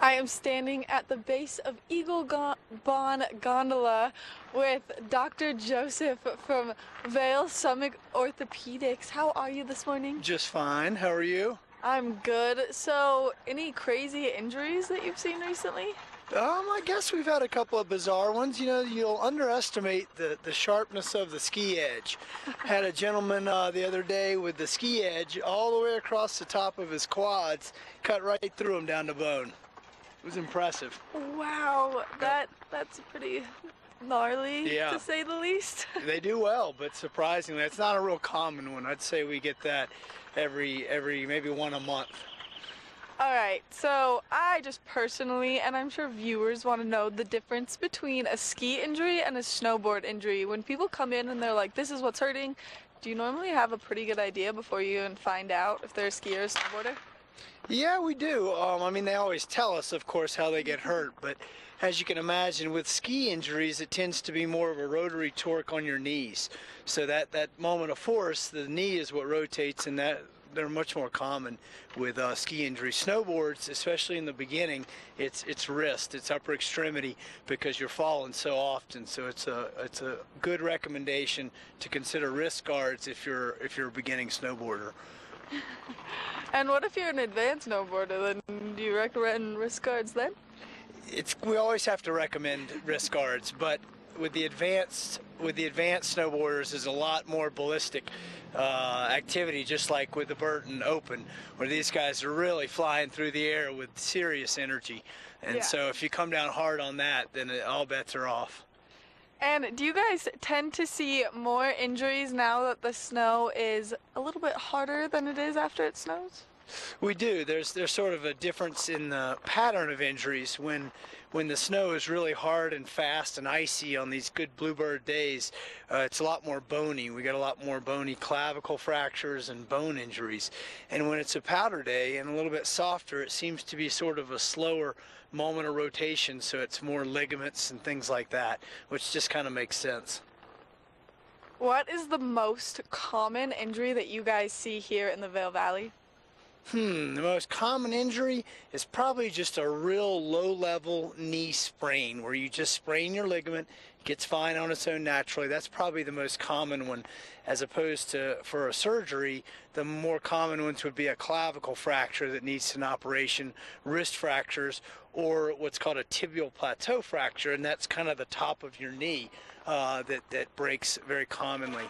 I am standing at the base of Bon Gondola with Dr. Joseph from Vail Summit Orthopaedics. How are you this morning? Just fine. How are you? I'm good. So, any crazy injuries that you've seen recently? I guess we've had a couple of bizarre ones. You know, you'll underestimate the sharpness of the ski edge. Had a gentleman the other day with the ski edge all the way across the top of his quads, cut right through him down to bone. It was impressive. Wow, that's pretty gnarly, Yeah. to say the least. They do well, but surprisingly, it's not a real common one. I'd say we get that every maybe one a month. Alright, so I just personally, and I'm sure viewers want to know the difference between a ski injury and a snowboard injury. When people come in and they're like, this is what's hurting, do you normally have a pretty good idea before you even find out if they're a skier or snowboarder? Yeah, we do. I mean, they always tell us, of course, how they get hurt, but as you can imagine, with ski injuries, it tends to be more of a rotary torque on your knees. So that moment of force, the knee is what rotates, and that they're much more common with ski injuries. Snowboards, especially in the beginning, it's wrist, it's upper extremity, because you're falling so often. So it's a good recommendation to consider wrist guards if you're a beginning snowboarder. And what if you're an advanced snowboarder, then do you recommend wrist guards then? We always have to recommend wrist guards, but with the advanced snowboarders, there's a lot more ballistic activity, just like with the Burton Open, where these guys are really flying through the air with serious energy. And so if you come down hard on that, then all bets are off. And do you guys tend to see more injuries now that the snow is a little bit harder than it is after it snows? We do. There's sort of a difference in the pattern of injuries when the snow is really hard and fast and icy on these good bluebird days. It's a lot more bony. We got a lot more bony clavicle fractures and bone injuries. And when it's a powder day and a little bit softer, it seems to be sort of a slower moment of rotation, so it's more ligaments and things like that, which just kind of makes sense. What is the most common injury that you guys see here in the Vail Valley? The most common injury is probably just a real low-level knee sprain, where you just sprain your ligament, gets fine on its own naturally. That's probably the most common one, as opposed to for a surgery, the more common ones would be a clavicle fracture that needs an operation, wrist fractures, or what's called a tibial plateau fracture, and that's kind of the top of your knee that breaks very commonly.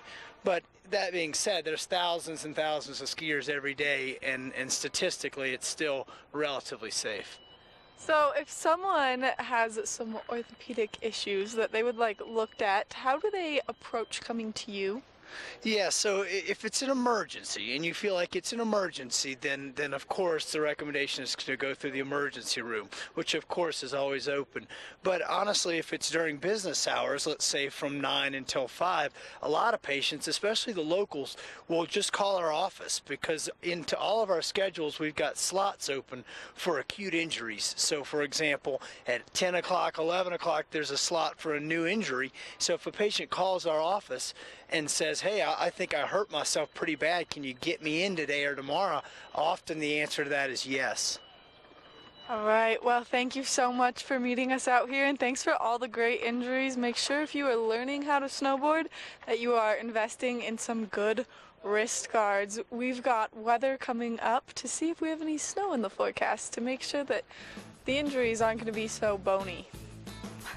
But that being said, there's thousands and thousands of skiers every day, and statistically, it's still relatively safe. So if someone has some orthopedic issues that they would like looked at, how do they approach coming to you? Yeah, so if it's an emergency and you feel like it's an emergency, then of course the recommendation is to go through the emergency room, which of course is always open. But honestly, if it's during business hours, let's say from 9 until 5, a lot of patients, especially the locals, will just call our office, because into all of our schedules we've got slots open for acute injuries. So for example, at 10 o'clock, 11 o'clock, there's a slot for a new injury. So if a patient calls our office and says, hey, I think I hurt myself pretty bad, can you get me in today or tomorrow? Often the answer to that is yes. All right, well, thank you so much for meeting us out here, and thanks for all the great injuries. Make sure if you are learning how to snowboard that you are investing in some good wrist guards. We've got weather coming up to see if we have any snow in the forecast to make sure that the injuries aren't going to be so bony.